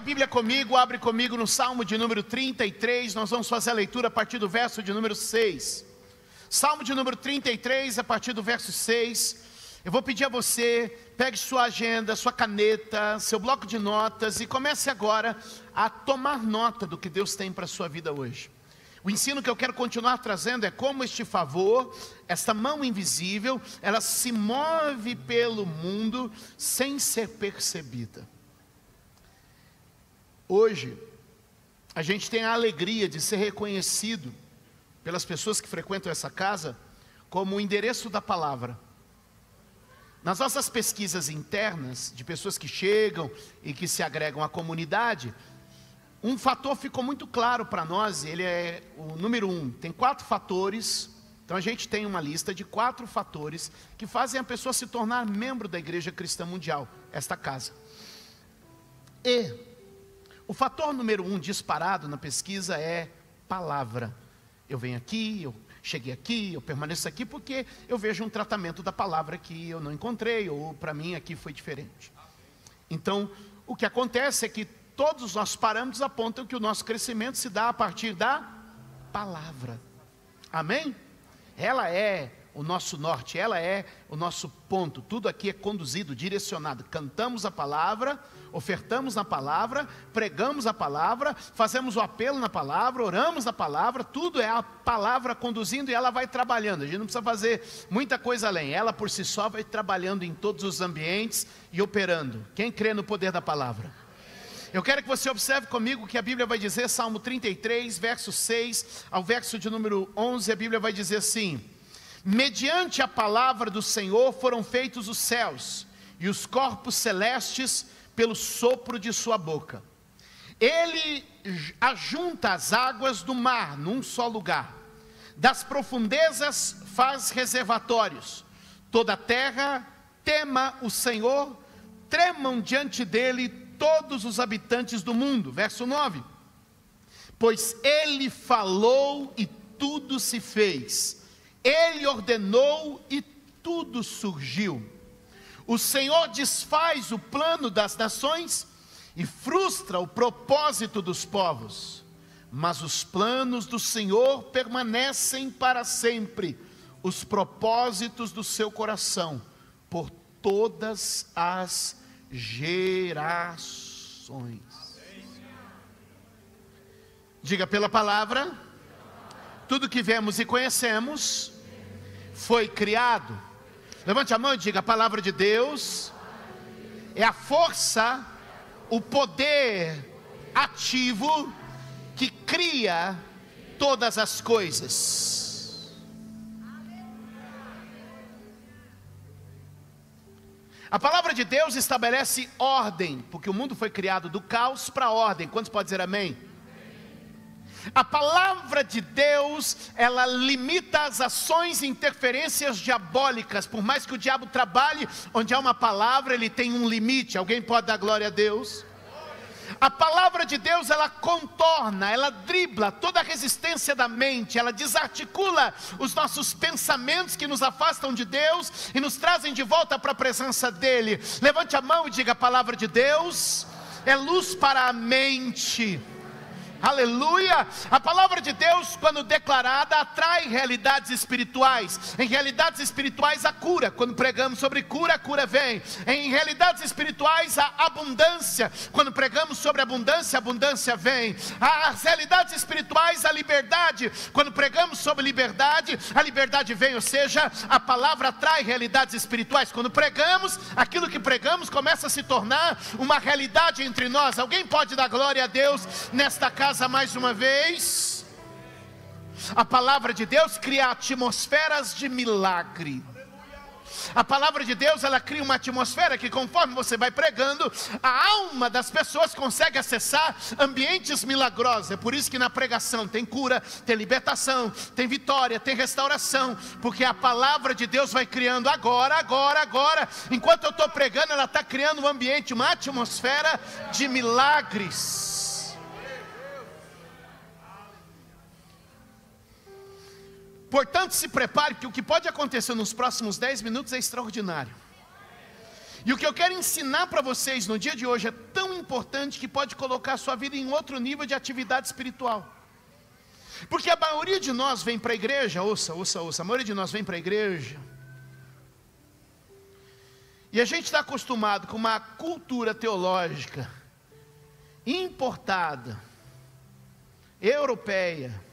tua Bíblia comigo, abre comigo no Salmo de número 33, nós vamos fazer a leitura a partir do verso de número 6. Salmo de número 33, a partir do verso 6. Eu vou pedir a você, pegue sua agenda, sua caneta, seu bloco de notas e comece agora a tomar nota do que Deus tem para a sua vida hoje. O ensino que eu quero continuar trazendo é como este favor, esta mão invisível, ela se move pelo mundo sem ser percebida. Hoje, a gente tem a alegria de ser reconhecido pelas pessoas que frequentam essa casa como o endereço da palavra. Nas nossas pesquisas internas, de pessoas que chegam e que se agregam à comunidade, um fator ficou muito claro para nós, ele é o número 1. Tem 4 fatores, então a gente tem uma lista de 4 fatores que fazem a pessoa se tornar membro da Igreja Cristã Mundial, esta casa. E o fator número 1 disparado na pesquisa é palavra. Eu venho aqui, eu cheguei aqui, eu permaneço aqui porque eu vejo um tratamento da palavra que eu não encontrei, ou para mim aqui foi diferente. Então, o que acontece é que todos os nossos parâmetros apontam que o nosso crescimento se dá a partir da palavra. Amém? Ela é o nosso norte, ela é o nosso ponto. Tudo aqui é conduzido, direcionado. Cantamos a palavra, ofertamos na palavra, pregamos a palavra, fazemos o apelo na palavra, oramos na palavra. Tudo é a palavra conduzindo e ela vai trabalhando. A gente não precisa fazer muita coisa além. Ela por si só vai trabalhando em todos os ambientes e operando. Quem crê no poder da palavra? Eu quero que você observe comigo o que a Bíblia vai dizer, Salmo 33, verso 6 ao verso de número 11, a Bíblia vai dizer assim: mediante a palavra do Senhor foram feitos os céus, e os corpos celestes pelo sopro de sua boca. Ele ajunta as águas do mar num só lugar, das profundezas faz reservatórios. Toda a terra tema o Senhor, tremam diante dele todos os habitantes do mundo. Verso 9: pois ele falou e tudo se fez, ele ordenou e tudo surgiu. O Senhor desfaz o plano das nações e frustra o propósito dos povos, mas os planos do Senhor permanecem para sempre, os propósitos do seu coração por todas as gerações. Diga: pela palavra, tudo que vemos e conhecemos foi criado. Levante a mão e diga: a palavra de Deus é a força, o poder ativo que cria todas as coisas. A palavra de Deus estabelece ordem, porque o mundo foi criado do caos para a ordem. Quantos podem dizer amém? A palavra de Deus, ela limita as ações e interferências diabólicas. Por mais que o diabo trabalhe, onde há uma palavra, ele tem um limite. Alguém pode dar glória a Deus? A palavra de Deus, ela contorna, ela dribla toda a resistência da mente, ela desarticula os nossos pensamentos que nos afastam de Deus e nos trazem de volta para a presença dEle. Levante a mão e diga: a palavra de Deus é luz para a mente. Aleluia! A palavra de Deus, quando declarada, atrai realidades espirituais. Em realidades espirituais há cura. Quando pregamos sobre cura, a cura vem. Em realidades espirituais há abundância. Quando pregamos sobre abundância, a abundância vem. As realidades espirituais há liberdade. Quando pregamos sobre liberdade, a liberdade vem. Ou seja, a palavra atrai realidades espirituais. Quando pregamos, aquilo que pregamos começa a se tornar uma realidade entre nós. Alguém pode dar glória a Deus nesta casa mais uma vez? A palavra de Deus cria atmosferas de milagre. A palavra de Deus, ela cria uma atmosfera que, conforme você vai pregando, a alma das pessoas consegue acessar ambientes milagrosos. É por isso que na pregação tem cura, tem libertação, tem vitória, tem restauração, porque a palavra de Deus vai criando agora. Enquanto eu estou pregando, ela está criando um ambiente, uma atmosfera de milagres. Portanto, se prepare, que o que pode acontecer nos próximos 10 minutos é extraordinário. E o que eu quero ensinar para vocês no dia de hoje é tão importante que pode colocar a sua vida em outro nível de atividade espiritual. Porque a maioria de nós vem para a igreja, ouça, a maioria de nós vem para a igreja, e a gente está acostumado com uma cultura teológica importada, europeia,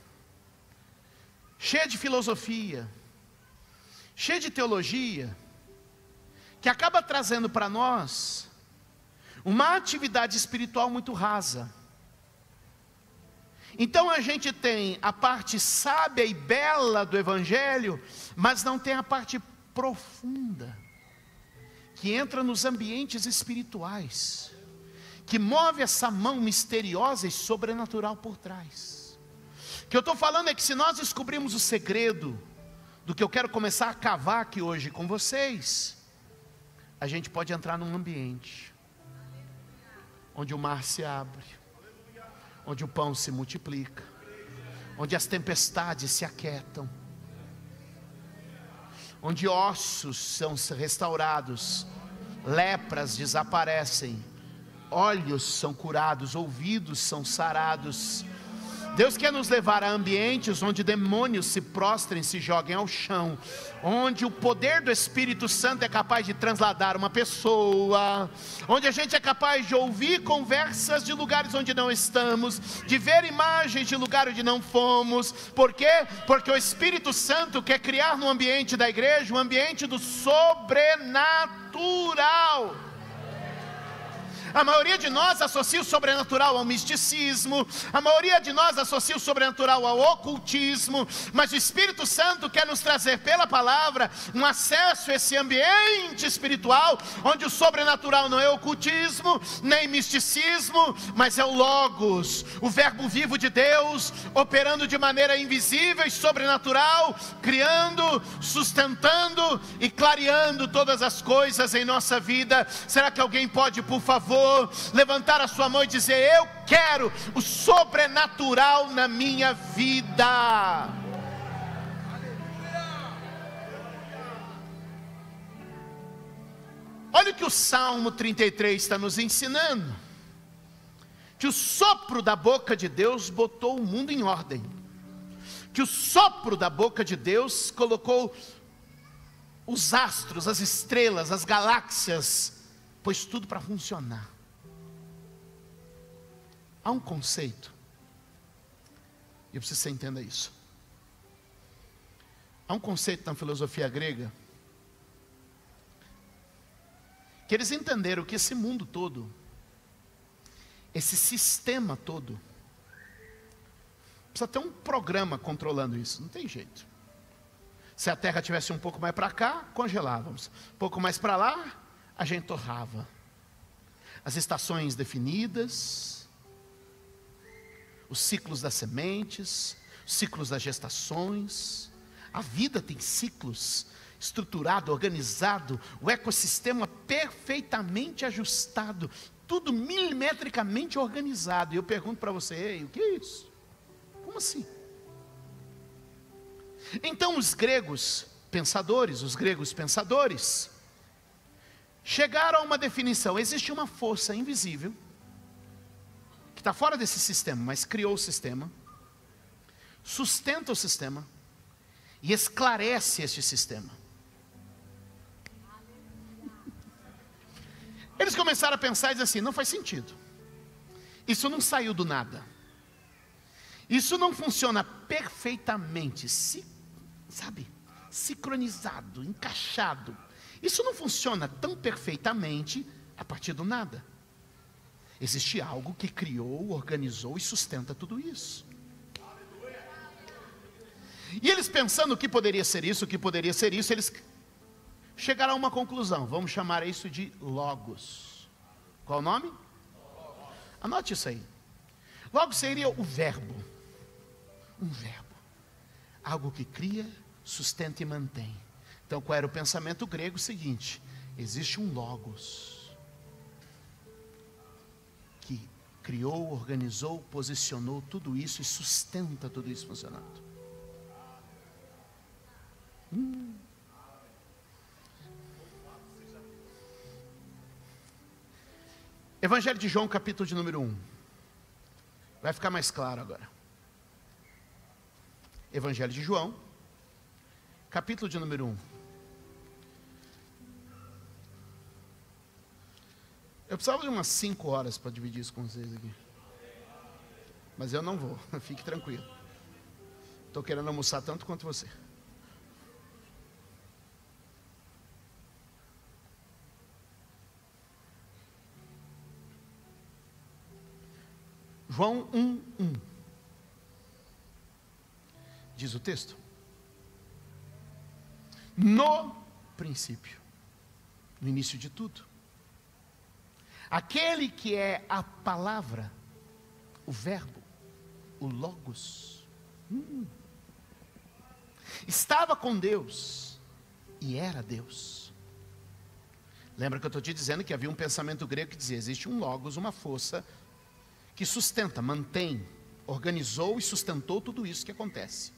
cheia de filosofia, cheia de teologia, que acaba trazendo para nós uma atividade espiritual muito rasa. Então a gente tem a parte sábia e bela do Evangelho, mas não tem a parte profunda, que entra nos ambientes espirituais, que move essa mão misteriosa e sobrenatural por trás. O que eu estou falando é que se nós descobrirmos o segredo do que eu quero começar a cavar aqui hoje com vocês, a gente pode entrar num ambiente onde o mar se abre, onde o pão se multiplica, onde as tempestades se aquietam, onde ossos são restaurados, lepras desaparecem, olhos são curados, ouvidos são sarados. Deus quer nos levar a ambientes onde demônios se prostrem, se joguem ao chão, onde o poder do Espírito Santo é capaz de transladar uma pessoa, onde a gente é capaz de ouvir conversas de lugares onde não estamos, de ver imagens de lugar onde não fomos. Por quê? Porque o Espírito Santo quer criar no ambiente da igreja um ambiente do sobrenatural. A maioria de nós associa o sobrenatural ao misticismo, a maioria de nós associa o sobrenatural ao ocultismo, mas o Espírito Santo quer nos trazer pela palavra um acesso a esse ambiente espiritual, onde o sobrenatural não é ocultismo, nem misticismo, mas é o Logos, o verbo vivo de Deus, operando de maneira invisível e sobrenatural, criando, sustentando e clareando todas as coisas em nossa vida. Será que alguém pode, por favor, levantar a sua mão e dizer: eu quero o sobrenatural na minha vida? Olha o que o Salmo 33 está nos ensinando: que o sopro da boca de Deus botou o mundo em ordem, que o sopro da boca de Deus colocou os astros, as estrelas, as galáxias, pôs tudo para funcionar. Há um conceito, e eu preciso que você entenda isso. Há um conceito na filosofia grega, que eles entenderam que esse mundo todo, esse sistema todo, precisa ter um programa controlando isso, não tem jeito. Se a Terra tivesse um pouco mais para cá, congelávamos, um pouco mais para lá, a gente torrava. As estações definidas, os ciclos das sementes, os ciclos das gestações. A vida tem ciclos, estruturado, organizado, o ecossistema perfeitamente ajustado, tudo milimetricamente organizado. E eu pergunto para você: ei, o que é isso? Como assim? Então os gregos pensadores chegaram a uma definição: existe uma força invisível, que está fora desse sistema, mas criou o sistema, sustenta o sistema, e esclarece este sistema. Eles começaram a pensar e dizer assim: não faz sentido, isso não saiu do nada, isso não funciona perfeitamente, sincronizado, encaixado. Isso não funciona tão perfeitamente a partir do nada. Existe algo que criou, organizou e sustenta tudo isso. E eles pensando o que poderia ser isso, eles chegaram a uma conclusão: vamos chamar isso de Logos. Qual o nome? Anote isso aí. Logos seria o verbo. Um verbo. Algo que cria, sustenta e mantém. Então qual era o pensamento grego? O seguinte: existe um Logos que criou, organizou, posicionou tudo isso e sustenta tudo isso funcionando. Evangelho de João, capítulo de número 1. Vai ficar mais claro agora. Evangelho de João, capítulo de número 1. Eu precisava de umas 5 horas para dividir isso com vocês aqui. Mas eu não vou, fique tranquilo. Estou querendo almoçar tanto quanto você. João 1:1. Diz o texto: no princípio, no início de tudo, aquele que é a palavra, o verbo, o logos, estava com Deus e era Deus. Lembra que eu estou te dizendo que havia um pensamento grego que dizia: existe um logos, uma força que sustenta, mantém, organizou e sustentou tudo isso que acontece.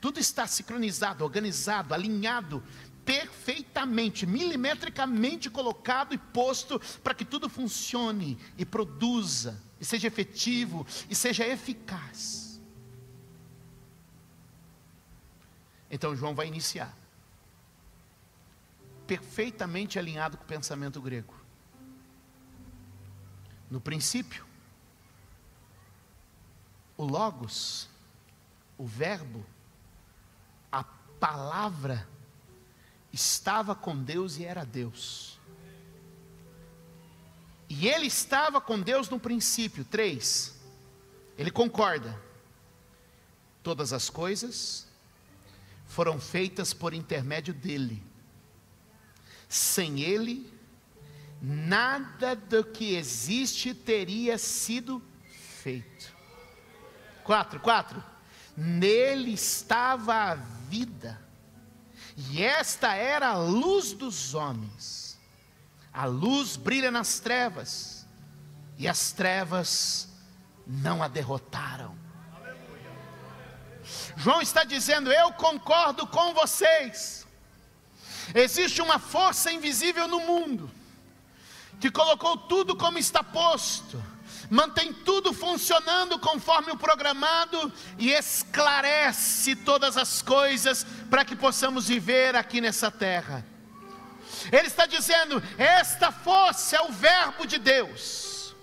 Tudo está sincronizado, organizado, alinhado, perfeitamente, milimetricamente colocado e posto para que tudo funcione e produza, e seja efetivo, e seja eficaz. Então João vai iniciar, perfeitamente alinhado com o pensamento grego. No princípio, o logos, o verbo, a palavra, estava com Deus e era Deus. E ele estava com Deus no princípio. 3, ele concorda. Todas as coisas foram feitas por intermédio dele. Sem ele, nada do que existe teria sido feito. 4. Nele estava a vida, e esta era a luz dos homens. A luz brilha nas trevas, e as trevas não a derrotaram. João está dizendo: eu concordo com vocês. Existe uma força invisível no mundo, que colocou tudo como está posto, mantém tudo funcionando conforme o programado e esclarece todas as coisas para que possamos viver aqui nessa terra. Ele está dizendo: esta força é o verbo de Deus,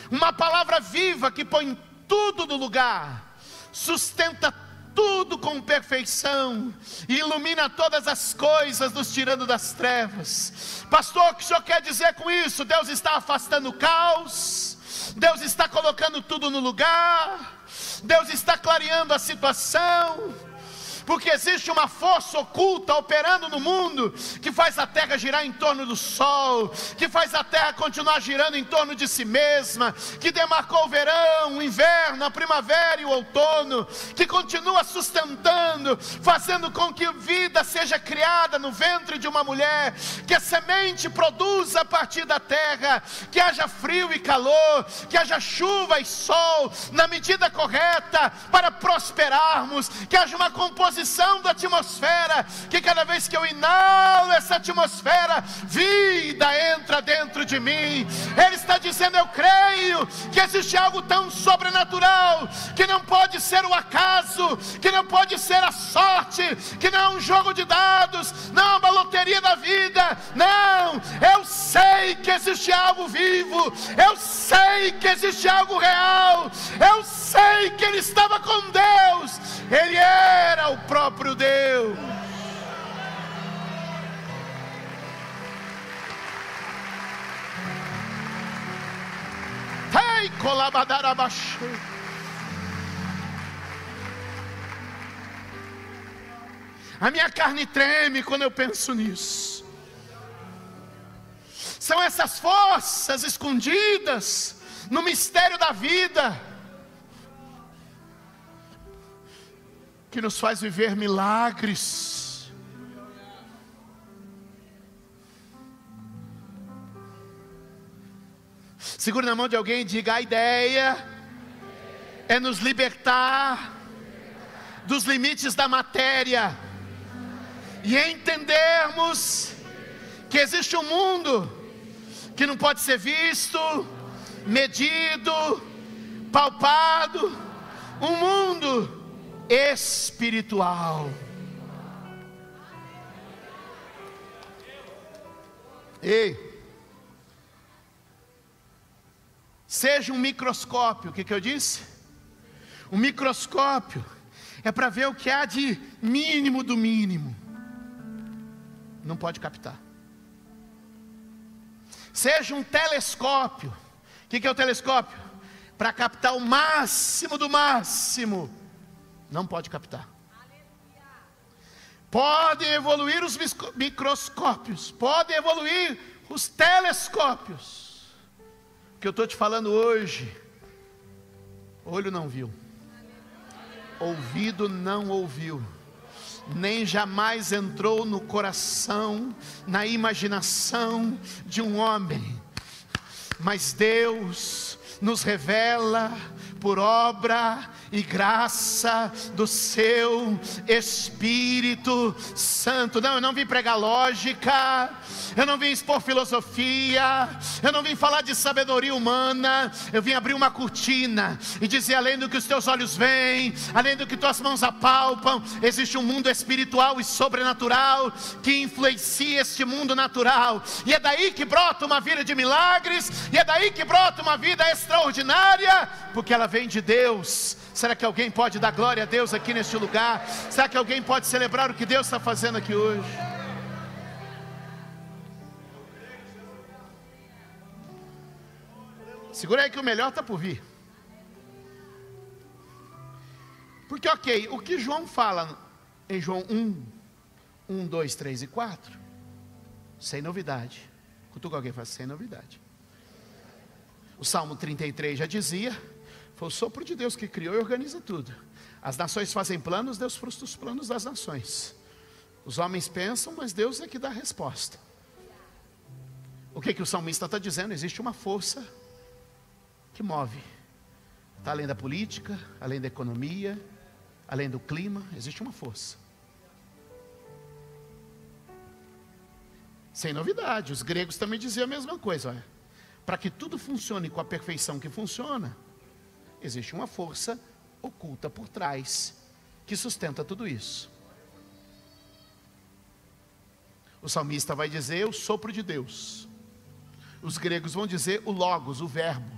uma palavra viva que põe tudo no lugar, sustenta tudo com perfeição, ilumina todas as coisas, nos tirando das trevas. Pastor, o que o senhor quer dizer com isso? Deus está afastando o caos, Deus está colocando tudo no lugar, Deus está clareando a situação, porque existe uma força oculta operando no mundo, que faz a terra girar em torno do sol, que faz a terra continuar girando em torno de si mesma, que demarcou o verão, o inverno, a primavera e o outono, que continua sustentando, fazendo com que vida seja criada no ventre de uma mulher, que a semente produza a partir da terra, que haja frio e calor, que haja chuva e sol, na medida correta, para prosperarmos, que haja uma composição da atmosfera, que cada vez que eu inalo essa atmosfera, vida entra dentro de mim. Ele está dizendo: eu creio que existe algo tão sobrenatural, que não pode ser o acaso, que não pode ser a sorte, que não é um jogo de dados, não é uma loteria da vida. Não, eu sei que existe algo vivo, eu sei que existe algo real, eu sei que ele estava com Deus, ele era o próprio Deus. Ei, colabadarabaxu. A minha carne treme quando eu penso nisso. São essas forças escondidas no mistério da vida, que nos faz viver milagres. Segure na mão de alguém e diga: a ideia é nos libertar dos limites da matéria e entendermos que existe um mundo que não pode ser visto, medido, palpado, um mundo espiritual. Ei, seja um microscópio. O que eu disse? Um microscópio é para ver o que há de mínimo do mínimo. Não pode captar. Seja um telescópio. O que é o telescópio? Para captar o máximo do máximo. Não pode captar. Podem evoluir os microscópios, podem evoluir os telescópios. O que eu estou te falando hoje, olho não viu, ouvido não ouviu, nem jamais entrou no coração, na imaginação de um homem, mas Deus nos revela por obra e graça do seu Espírito Santo. Não, eu não vim pregar lógica, eu não vim expor filosofia, eu não vim falar de sabedoria humana. Eu vim abrir uma cortina e dizer: além do que os teus olhos veem, além do que tuas mãos apalpam, existe um mundo espiritual e sobrenatural que influencia este mundo natural, e é daí que brota uma vida de milagres, e é daí que brota uma vida extraordinária, porque ela vem de Deus. Será que alguém pode dar glória a Deus aqui neste lugar? Será que alguém pode celebrar o que Deus está fazendo aqui hoje? Segura aí que o melhor está por vir. Porque ok, o que João fala em João 1, 2, 3 e 4, sem novidade. Cutuca alguém e fala: sem novidade. O Salmo 33 já dizia: foi o sopro de Deus que criou e organiza tudo. As nações fazem planos, Deus frustra os planos das nações. Os homens pensam, mas Deus é que dá a resposta. O que o salmista está dizendo? Existe uma força que move. Está além da política, além da economia, além do clima, existe uma força. Sem novidade, os gregos também diziam a mesma coisa. Olha, para que tudo funcione com a perfeição que funciona, existe uma força oculta por trás que sustenta tudo isso. O salmista vai dizer o sopro de Deus. Os gregos vão dizer o logos, o verbo.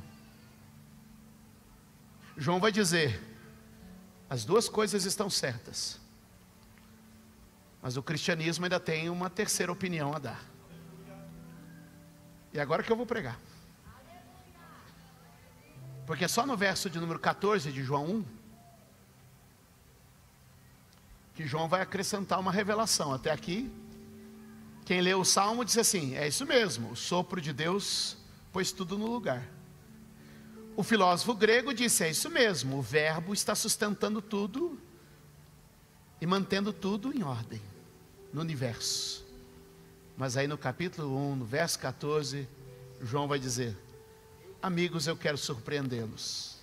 João vai dizer: as duas coisas estão certas, mas o cristianismo ainda tem uma terceira opinião a dar. E agora que eu vou pregar. Porque é só no verso de número 14 de João 1 que João vai acrescentar uma revelação. Até aqui, quem leu o Salmo disse assim: é isso mesmo, o sopro de Deus pôs tudo no lugar. O filósofo grego disse: é isso mesmo, o verbo está sustentando tudo e mantendo tudo em ordem no universo. Mas aí no capítulo 1, no verso 14, João vai dizer: amigos, eu quero surpreendê-los,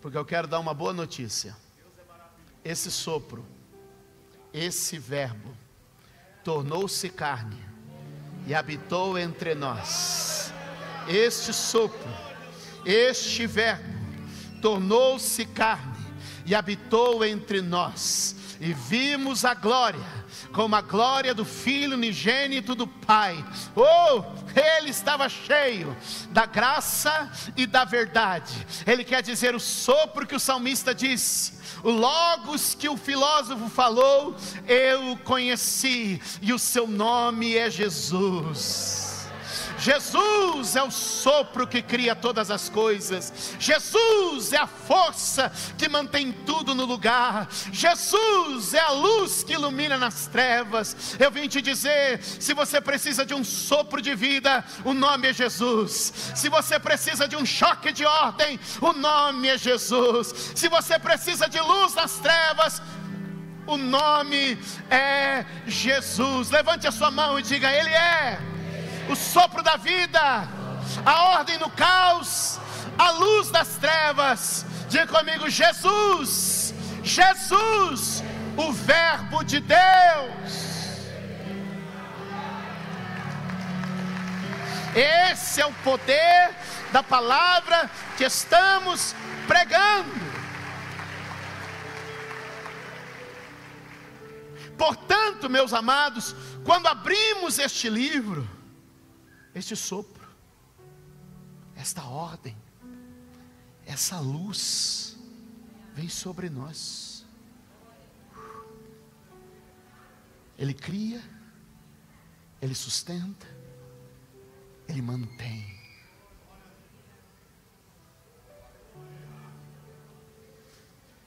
porque eu quero dar uma boa notícia. Esse sopro, esse verbo, tornou-se carne e habitou entre nós. Este sopro, este verbo, tornou-se carne e habitou entre nós. E vimos a glória, como a glória do Filho unigênito do Pai. Oh, ele estava cheio da graça e da verdade. Ele quer dizer o sopro que o salmista disse, o logos que o filósofo falou, eu o conheci, e o seu nome é Jesus. Jesus é o sopro que cria todas as coisas. Jesus é a força que mantém tudo no lugar. Jesus é a luz que ilumina nas trevas. Eu vim te dizer, se você precisa de um sopro de vida, o nome é Jesus. Se você precisa de um choque de ordem, o nome é Jesus. Se você precisa de luz nas trevas, o nome é Jesus. Levante a sua mão e diga: Ele é o sopro da vida, a ordem no caos, a luz das trevas. Diga comigo: Jesus, Jesus, o verbo de Deus. Esse é o poder da palavra que estamos pregando. Portanto, meus amados, quando abrimos este livro, este sopro, esta ordem, essa luz vem sobre nós. Ele cria, Ele sustenta, Ele mantém.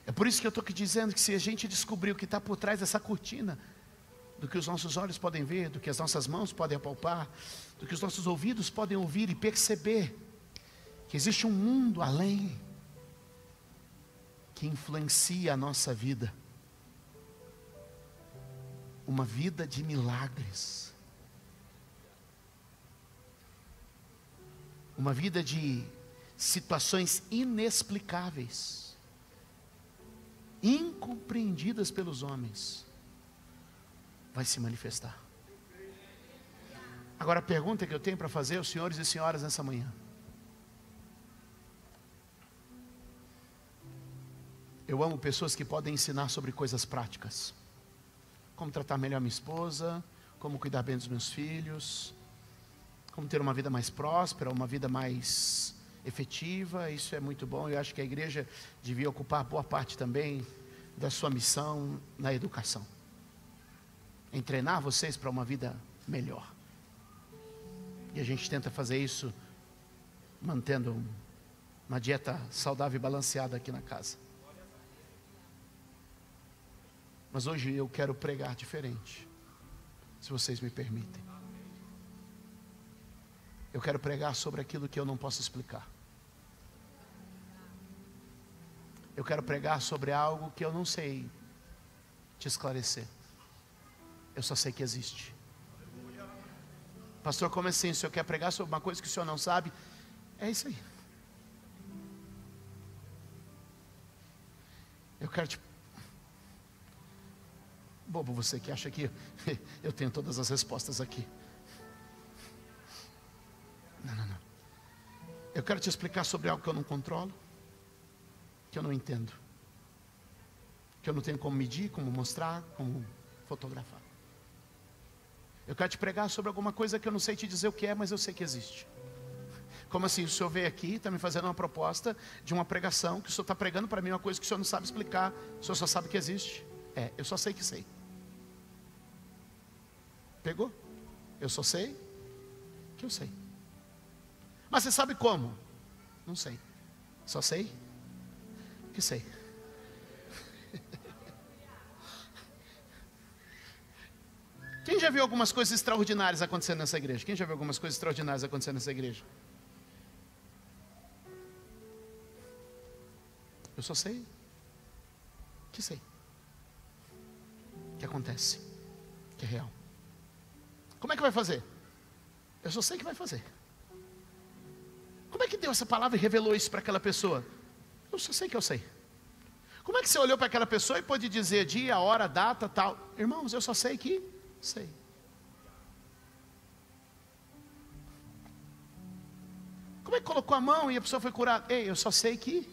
É por isso que eu estou aqui dizendo que se a gente descobrir o que está por trás dessa cortina, do que os nossos olhos podem ver, do que as nossas mãos podem apalpar, do que os nossos ouvidos podem ouvir e perceber, que existe um mundo além, que influencia a nossa vida, uma vida de milagres, uma vida de situações inexplicáveis, incompreendidas pelos homens, vai se manifestar. Agora a pergunta que eu tenho para fazer aos senhores e senhoras nessa manhã: eu amo pessoas que podem ensinar sobre coisas práticas, como tratar melhor minha esposa, como cuidar bem dos meus filhos, como ter uma vida mais próspera, uma vida mais efetiva. Isso é muito bom. Eu acho que a igreja devia ocupar boa parte também da sua missão na educação, em treinar vocês para uma vida melhor. E a gente tenta fazer isso mantendo uma dieta saudável e balanceada aqui na casa. Mas hoje eu quero pregar diferente, se vocês me permitem. Eu quero pregar sobre aquilo que eu não posso explicar. Eu quero pregar sobre algo que eu não sei te esclarecer. Eu só sei que existe. Pastor, como assim? O senhor quer pregar sobre uma coisa que o senhor não sabe? É isso aí. Eu quero te... Bobo você que acha que eu tenho todas as respostas aqui. Não. Eu quero te explicar sobre algo que eu não controlo, que eu não entendo, que eu não tenho como medir, como mostrar, como fotografar. Eu quero te pregar sobre alguma coisa que eu não sei te dizer o que é, mas eu sei que existe. Como assim? O senhor veio aqui, está me fazendo uma proposta de uma pregação, que o senhor está pregando para mim uma coisa que o senhor não sabe explicar, o senhor só sabe que existe. Eu só sei que sei. Pegou? Eu só sei que eu sei. Mas você sabe como? Não sei. Só sei que sei. Quem já viu algumas coisas extraordinárias acontecendo nessa igreja? Quem já viu algumas coisas extraordinárias acontecendo nessa igreja? Eu só sei que sei. Que acontece. Que é real. Como é que vai fazer? Eu só sei que vai fazer. Como é que deu essa palavra e revelou isso para aquela pessoa? Eu só sei que eu sei. Como é que você olhou para aquela pessoa e pôde dizer dia, hora, data, tal? Irmãos, eu só sei que sei. Como é que colocou a mão e a pessoa foi curada? Ei, eu só sei que...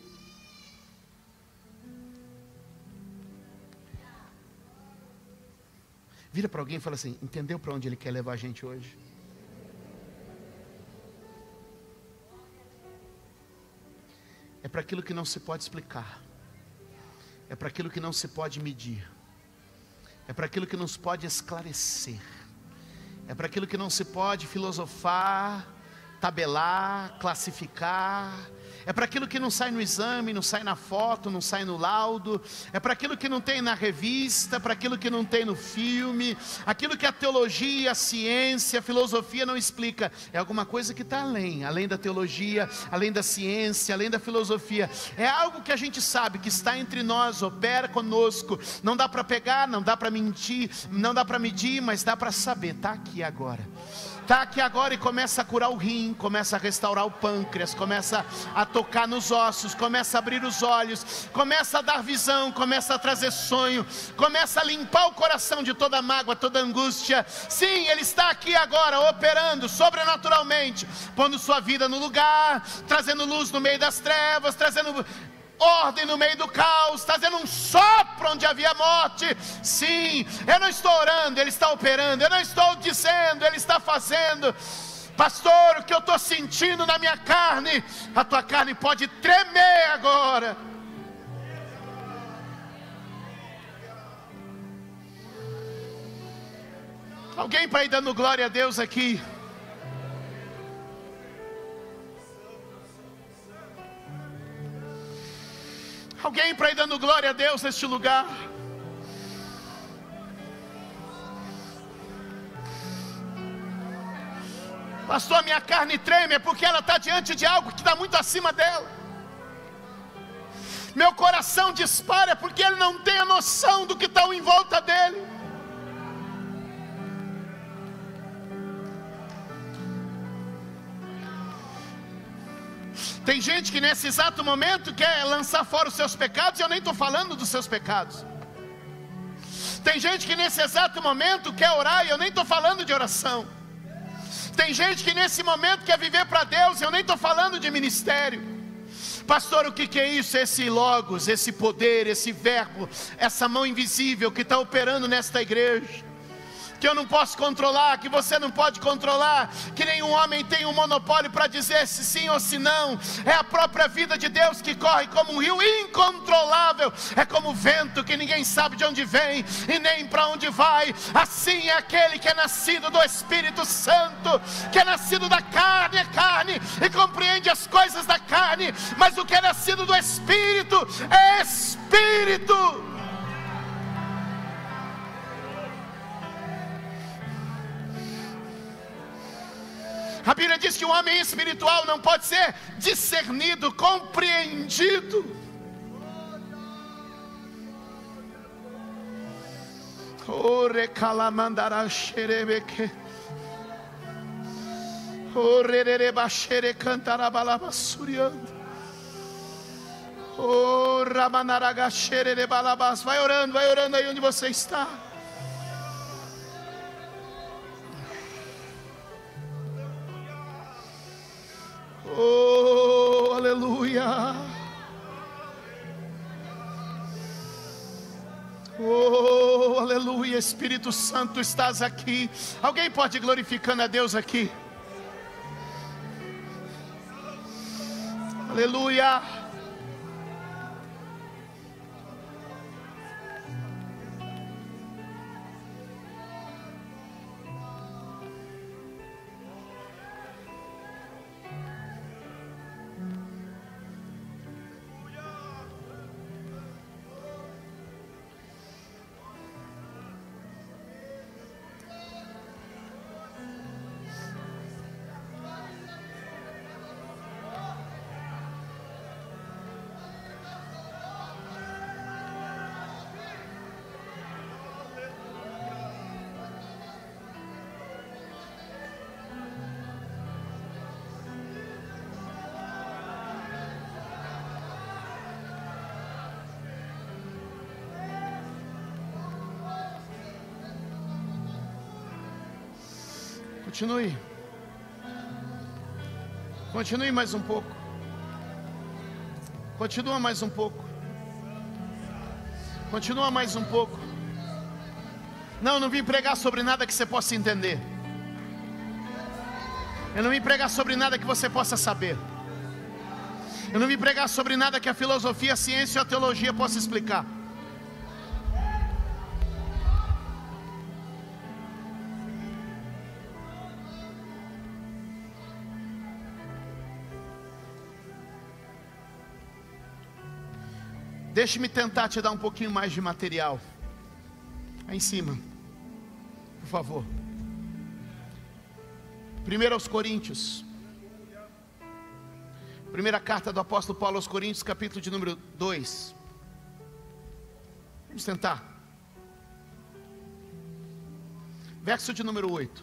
Vira para alguém e fala assim: entendeu para onde Ele quer levar a gente hoje? É para aquilo que não se pode explicar. É para aquilo que não se pode medir. É para aquilo que não se pode esclarecer. É para aquilo que não se pode filosofar, tabelar, classificar. É para aquilo que não sai no exame, não sai na foto, não sai no laudo. É para aquilo que não tem na revista, para aquilo que não tem no filme. Aquilo que a teologia, a ciência, a filosofia não explica. É alguma coisa que está além da teologia, além da ciência, além da filosofia. É algo que a gente sabe, que está entre nós, opera conosco. Não dá para pegar, não dá para mentir, não dá para medir, mas dá para saber. Está aqui agora. Está aqui agora e começa a curar o rim, começa a restaurar o pâncreas, começa a tocar nos ossos, começa a abrir os olhos, começa a dar visão, começa a trazer sonho, começa a limpar o coração de toda mágoa, toda angústia. Sim, Ele está aqui agora operando sobrenaturalmente, pondo sua vida no lugar, trazendo luz no meio das trevas, trazendo ordem no meio do caos, trazendo um sopro onde havia morte. Sim, eu não estou orando, Ele está operando. Eu não estou dizendo, Ele está fazendo. Pastor, o que eu estou sentindo na minha carne, a tua carne pode tremer agora. Alguém para ir dando glória a Deus aqui? Alguém para ir dando glória a Deus neste lugar? Pastor, minha carne treme, é porque ela está diante de algo que está muito acima dela. Meu coração dispara porque ele não tem a noção do que está em volta dele. Tem gente que nesse exato momento quer lançar fora os seus pecados, e eu nem estou falando dos seus pecados. Tem gente que nesse exato momento quer orar, e eu nem estou falando de oração. Tem gente que nesse momento quer viver para Deus, e eu nem estou falando de ministério. Pastor, o que é isso? Esse logos, esse poder, esse verbo, essa mão invisível que está operando nesta igreja, que eu não posso controlar, que você não pode controlar, que nenhum homem tem um monopólio para dizer se sim ou se não. É a própria vida de Deus que corre como um rio incontrolável, é como o vento que ninguém sabe de onde vem e nem para onde vai. Assim é aquele que é nascido do Espírito Santo, que é nascido da carne, é carne e compreende as coisas da carne, mas o que é nascido do Espírito é Espírito. A Bíblia diz que o homem espiritual não pode ser discernido, compreendido. Oh, recalamandará xerebeque. Oh, rereba xere cantará balabassuriando. Oh, ramanaraga xere balabas. Vai orando aí onde você está. Oh, aleluia. Oh, aleluia. Espírito Santo, estás aqui. Alguém pode ir glorificando a Deus aqui? Aleluia. Continue. Continue mais um pouco. Continua mais um pouco. Continua mais um pouco. Não vim pregar sobre nada que você possa entender. Eu não vim pregar sobre nada que você possa saber. Eu não vim pregar sobre nada que a filosofia, a ciência ou a teologia possa explicar. Deixe-me tentar te dar um pouquinho mais de material. Aí em cima, por favor. 1 aos Coríntios. Primeira carta do apóstolo Paulo aos Coríntios, capítulo de número 2. Vamos tentar. Verso de número 8.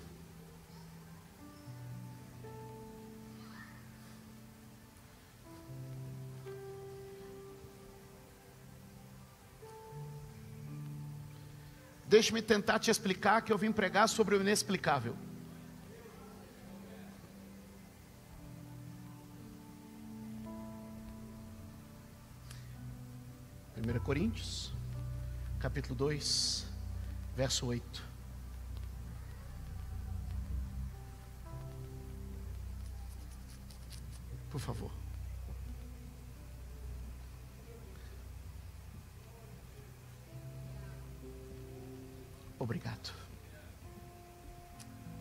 Deixe-me tentar te explicar que eu vim pregar sobre o inexplicável. Primeira Coríntios, capítulo 2, verso 8. Por favor. Obrigado.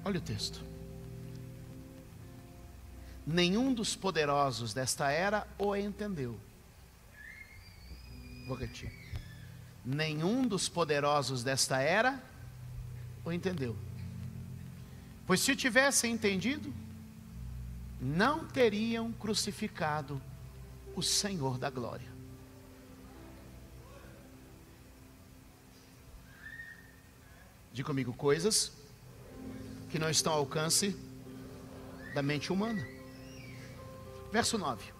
Olha o texto. Nenhum dos poderosos desta era o entendeu. Vou repetir. Nenhum dos poderosos desta era o entendeu. Pois se o tivessem entendido, não teriam crucificado o Senhor da glória. Diga comigo, coisas que não estão ao alcance da mente humana. Verso 9.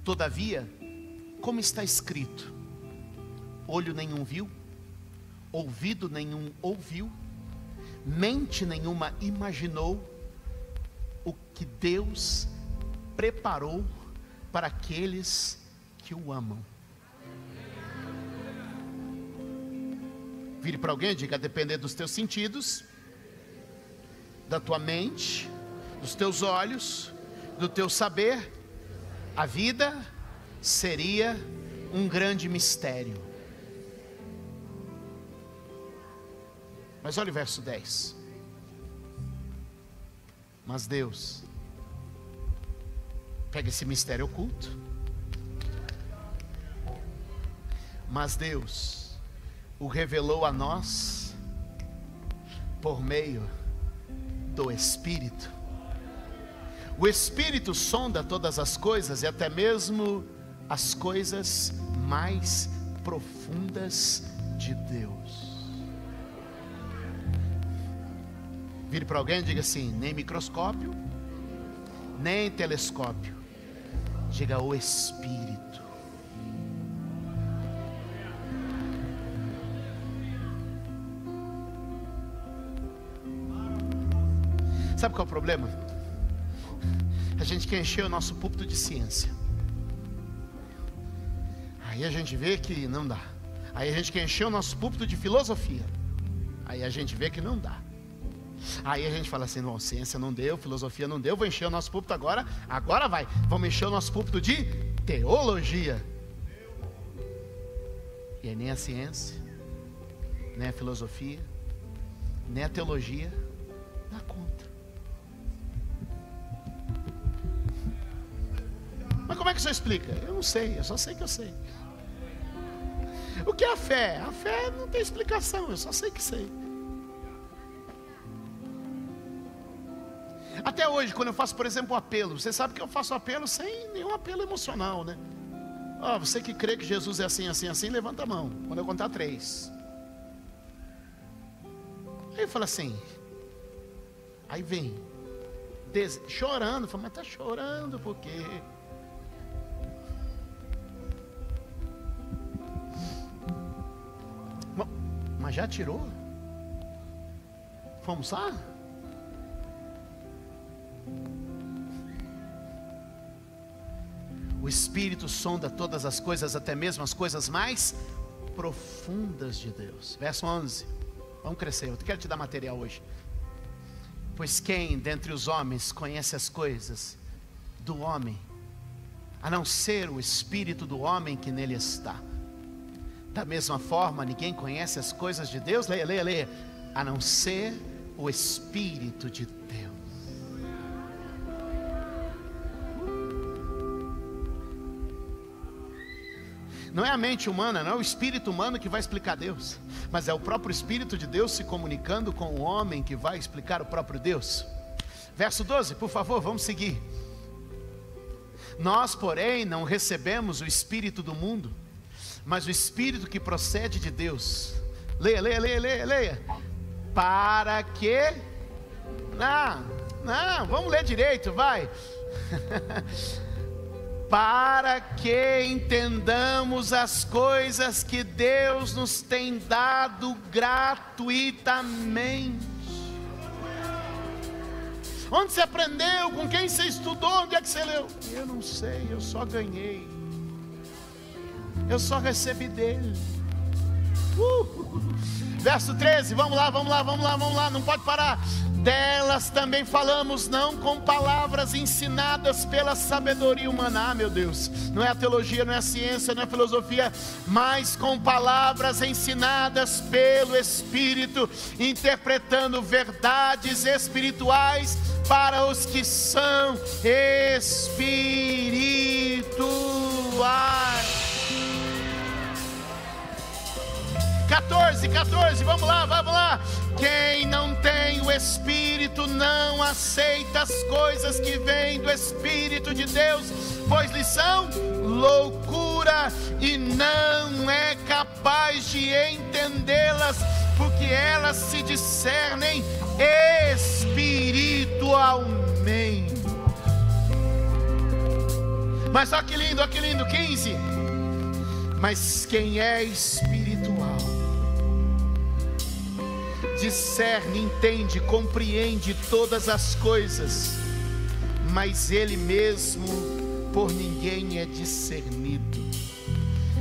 Todavia, como está escrito, olho nenhum viu, ouvido nenhum ouviu, mente nenhuma imaginou o que Deus preparou para aqueles que o amam. Vire para alguém e diga: a depender dos teus sentidos, da tua mente, dos teus olhos, do teu saber, a vida seria um grande mistério. Mas olha o verso 10. Mas Deus pega esse mistério oculto. Mas Deus o revelou a nós por meio do Espírito. O Espírito sonda todas as coisas e até mesmo as coisas mais profundas de Deus. Vire para alguém e diga assim: nem microscópio, nem telescópio. Diga: o Espírito. Sabe qual é o problema? A gente quer encher o nosso púlpito de ciência. Aí a gente vê que não dá. Aí a gente quer encher o nosso púlpito de filosofia. Aí a gente vê que não dá. Aí a gente fala assim: não, ciência não deu, filosofia não deu, vou encher o nosso púlpito agora vai. Vamos encher o nosso púlpito de teologia. E aí nem a ciência, nem a filosofia, nem a teologia dá conta. Mas como é que você explica? Eu não sei, eu só sei que eu sei. O que é a fé? A fé não tem explicação, eu só sei que sei. Até hoje, quando eu faço, por exemplo, um apelo, você sabe que eu faço apelo sem nenhum apelo emocional, né? Ó, você que crê que Jesus é assim, assim, assim, levanta a mão, quando eu contar 3. Aí eu falo assim, aí vem, chorando, fala: mas está chorando por quê? Mas já tirou? Vamos lá? O Espírito sonda todas as coisas, até mesmo as coisas mais profundas de Deus. Verso 11. Vamos crescer, eu quero te dar material hoje. Pois quem dentre os homens conhece as coisas do homem, a não ser o Espírito do homem que nele está? Da mesma forma, ninguém conhece as coisas de Deus, leia, a não ser o Espírito de Deus. Não é a mente humana, não é o espírito humano que vai explicar Deus, mas é o próprio Espírito de Deus se comunicando com o homem que vai explicar o próprio Deus. Verso 12, por favor, vamos seguir. Nós, porém, não recebemos o Espírito do mundo, mas o Espírito que procede de Deus. Leia. Para que... Não, vamos ler direito, vai. para que entendamos as coisas que Deus nos tem dado gratuitamente. Onde você aprendeu? Com quem você estudou? Onde é que você leu? Eu não sei, eu só ganhei. Eu só recebi dele. Verso 13, vamos lá, não pode parar. Delas também falamos, não com palavras ensinadas pela sabedoria humana. Meu Deus, não é a teologia, não é a ciência, não é a filosofia, mas com palavras ensinadas pelo Espírito, interpretando verdades espirituais para os que são espirituais. 14, vamos lá. Quem não tem o Espírito não aceita as coisas que vêm do Espírito de Deus, pois lhes são loucura e não é capaz de entendê-las, porque elas se discernem espiritualmente. Mas olha que lindo, 15. Mas quem é espiritual discerne, entende, compreende todas as coisas, mas ele mesmo por ninguém é discernido.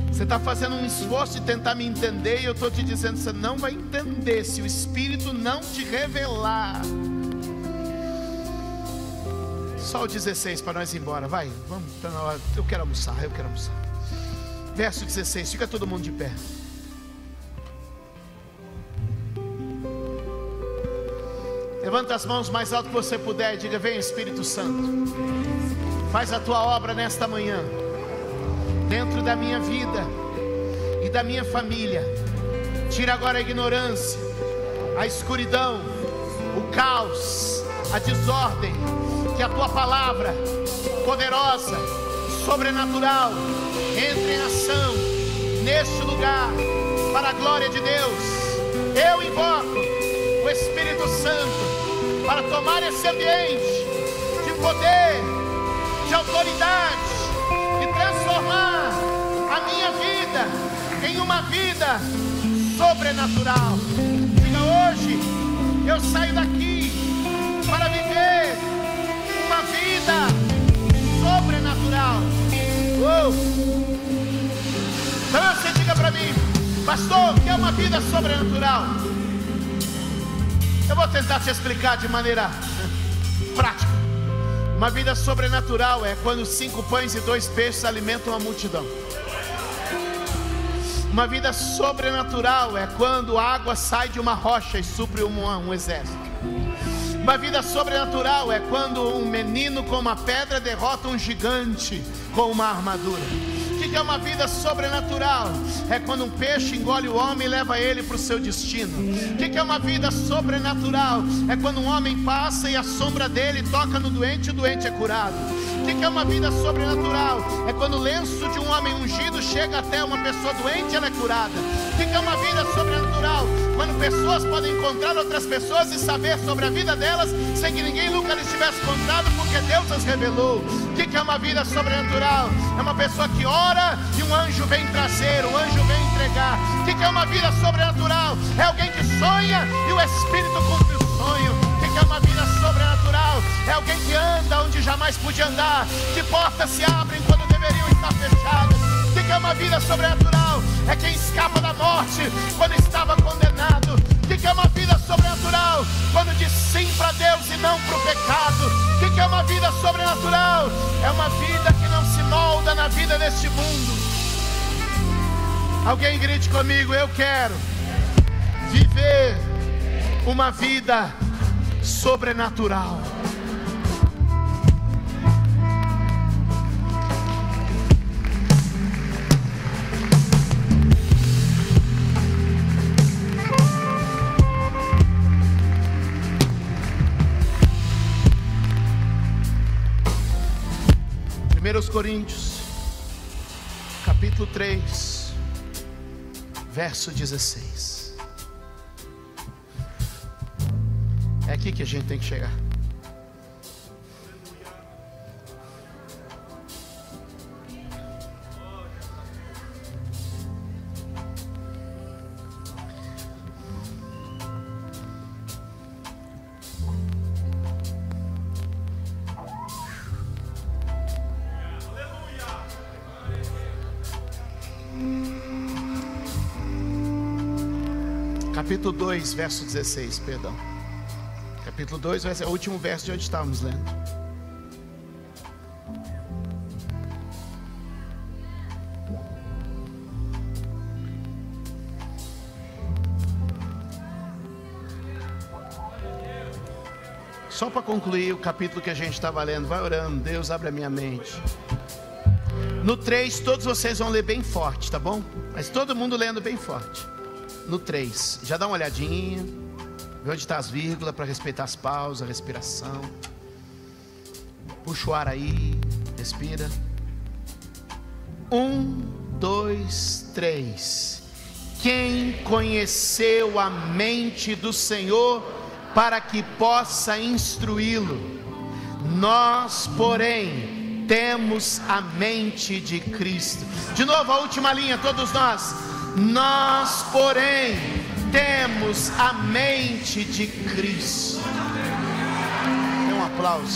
Você está fazendo um esforço de tentar me entender, e eu estou te dizendo, você não vai entender se o Espírito não te revelar. Só o 16 para nós ir embora, vai, vamos, eu quero almoçar. Verso 16, fica todo mundo de pé. Levanta as mãos mais alto que você puder e diga: vem Espírito Santo, faz a tua obra nesta manhã, dentro da minha vida e da minha família. Tira agora a ignorância, a escuridão, o caos, a desordem. Que a tua palavra poderosa, sobrenatural, entre em ação neste lugar, para a glória de Deus. Eu invoco o Espírito Santo para tomar esse ambiente de poder, de autoridade, e transformar a minha vida em uma vida sobrenatural. Diga: hoje eu saio daqui para viver uma vida sobrenatural. Então você diga para mim: pastor, o que é uma vida sobrenatural? Eu vou tentar te explicar de maneira prática. Uma vida sobrenatural é quando 5 pães e 2 peixes alimentam a multidão. Uma vida sobrenatural é quando a água sai de uma rocha e supre um exército. Uma vida sobrenatural é quando um menino com uma pedra derrota um gigante com uma armadura. O que é uma vida sobrenatural? É quando um peixe engole o homem e leva ele para o seu destino. O que é uma vida sobrenatural? É quando um homem passa e a sombra dele toca no doente e o doente é curado. O que é uma vida sobrenatural? É quando o lenço de um homem ungido chega até uma pessoa doente e ela é curada. O que é uma vida sobrenatural? Quando pessoas podem encontrar outras pessoas e saber sobre a vida delas sem que ninguém nunca lhes tivesse contado, porque Deus as revelou. O que é uma vida sobrenatural? É uma pessoa que ora e um anjo vem trazer, um anjo vem entregar. O que é uma vida sobrenatural? É alguém que sonha e o Espírito cumpre o sonho. O que é uma vida sobrenatural? É alguém que anda onde jamais podia andar, que portas se abrem quando deveriam estar fechadas. O que é uma vida sobrenatural? É quem escapa da morte quando estava condenado. O que é uma vida sobrenatural? Quando diz sim para Deus e não para o pecado. O que é uma vida sobrenatural? É uma vida que não se molda na vida deste mundo. Alguém grite comigo: eu quero viver uma vida sobrenatural. Coríntios, capítulo 3, verso 16. É aqui que a gente tem que chegar. Capítulo 2, verso 16, perdão. Capítulo 2 vai ser o último verso de onde estávamos lendo. Só para concluir o capítulo que a gente estava lendo, vai orando, Deus abre a minha mente. No 3, todos vocês vão ler bem forte, tá bom? Mas todo mundo lendo bem forte. No 3, já dá uma olhadinha, vê onde está as vírgulas para respeitar as pausas, a respiração. Puxa o ar aí, respira. 1, 2, 3. Quem conheceu a mente do Senhor para que possa instruí-lo? Nós, porém, temos a mente de Cristo. De novo, a última linha, todos nós. Nós, porém, temos a mente de Cristo. Dê um aplauso.